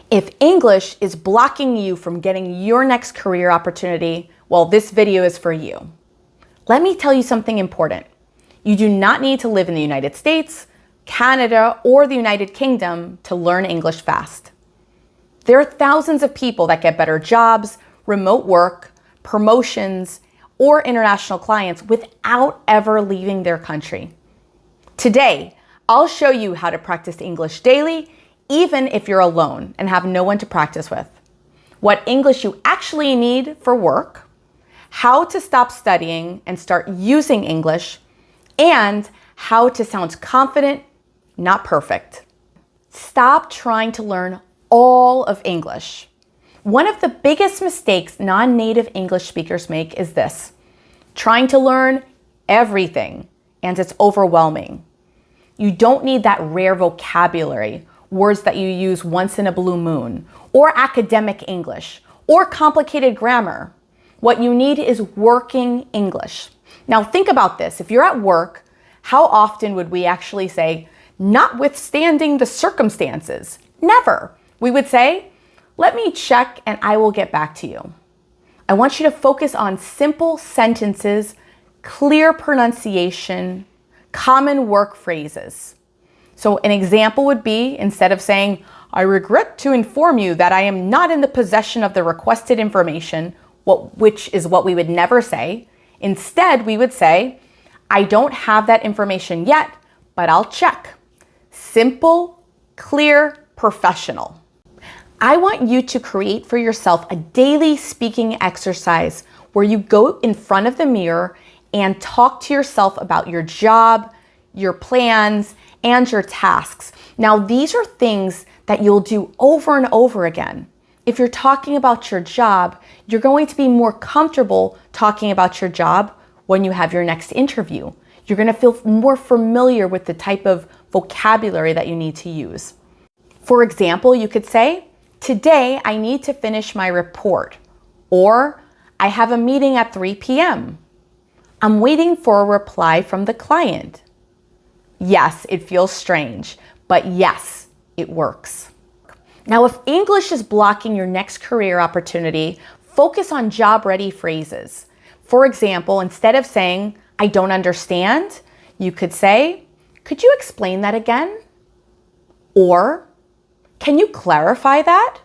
If English is blocking you from getting your next career opportunity, well, this video is for you. Let me tell you something important. You do not need to live in the United States, Canada, or the United Kingdom to learn English fast. There are thousands of people that get better jobs, remote work, promotions, or international clients without ever leaving their country. Today, I'll show you how to practice English daily, even if you're alone and have no one to practice with. What English you actually need for work, how to stop studying and start using English, and how to sound confident, not perfect. Stop trying to learn all of English. One of the biggest mistakes non-native English speakers make is this: trying to learn everything, and it's overwhelming. You don't need that rare vocabulary, words that you use once in a blue moon, or academic English, or complicated grammar. What you need is working English. Now think about this. If you're at work, how often would we actually say, notwithstanding the circumstances? Never. We would say, let me check and I will get back to you. I want you to focus on simple sentences, clear pronunciation, common work phrases. So an example would be, instead of saying, I regret to inform you that I am not in the possession of the requested information, which is what we would never say. Instead, we would say, I don't have that information yet, but I'll check. Simple, clear, professional. I want you to create for yourself a daily speaking exercise where you go in front of the mirror and talk to yourself about your job, your plans, and your tasks. Now, these are things that you'll do over and over again. If you're talking about your job, you're going to be more comfortable talking about your job when you have your next interview. You're going to feel more familiar with the type of vocabulary that you need to use. For example, you could say, today I need to finish my report, or I have a meeting at 3 p.m. I'm waiting for a reply from the client. Yes, it feels strange, but yes, it works. Now, if English is blocking your next career opportunity, focus on job-ready phrases. For example, instead of saying, I don't understand, you could say, could you explain that again? Or, can you clarify that?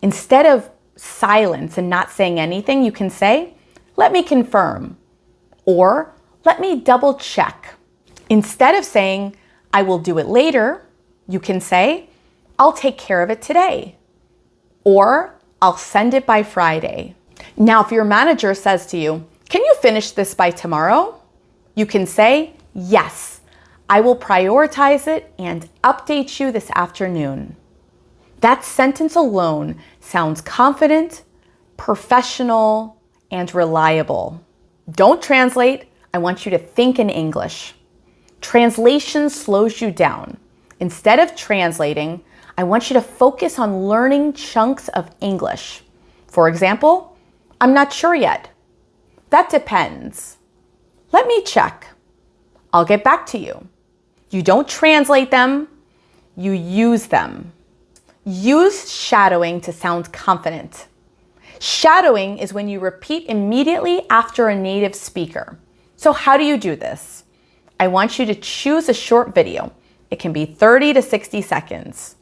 Instead of silence and not saying anything, you can say, let me confirm, or let me double check. Instead of saying, I will do it later, you can say, I'll take care of it today, or I'll send it by Friday. Now, if your manager says to you, can you finish this by tomorrow? You can say, yes, I will prioritize it and update you this afternoon. That sentence alone sounds confident, professional, and reliable. Don't translate. I want you to think in English. Translation slows you down. Instead of translating, I want you to focus on learning chunks of English. For example, I'm not sure yet. That depends. Let me check. I'll get back to you. You don't translate them, you use them. Use shadowing to sound confident. Shadowing is when you repeat immediately after a native speaker. So how do you do this? I want you to choose a short video. It can be 30 to 60 seconds.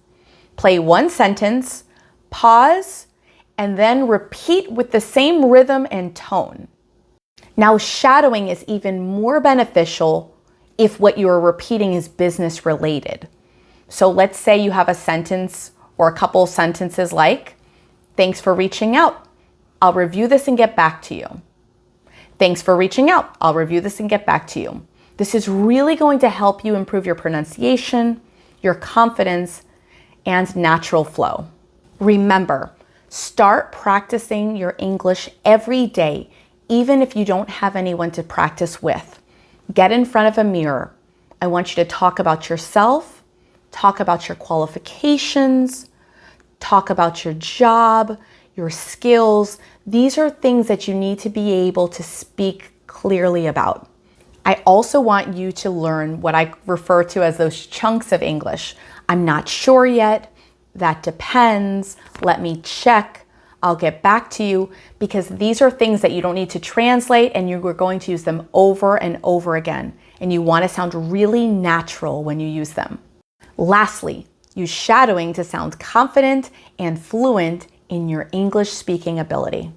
Play one sentence, pause, and then repeat with the same rhythm and tone. Now, shadowing is even more beneficial if what you are repeating is business related. So let's say you have a sentence or a couple sentences like, thanks for reaching out. I'll review this and get back to you. Thanks for reaching out. I'll review this and get back to you. This is really going to help you improve your pronunciation, your confidence, and natural flow. Remember, start practicing your English every day, even if you don't have anyone to practice with. Get in front of a mirror. I want you to talk about yourself, talk about your qualifications, talk about your job, your skills. These are things that you need to be able to speak clearly about. I also want you to learn what I refer to as those chunks of English. I'm not sure yet. that depends, let me check, I'll get back to you, because these are things that you don't need to translate and you're going to use them over and over again. And you want to sound really natural when you use them. Lastly, use shadowing to sound confident and fluent in your English speaking ability.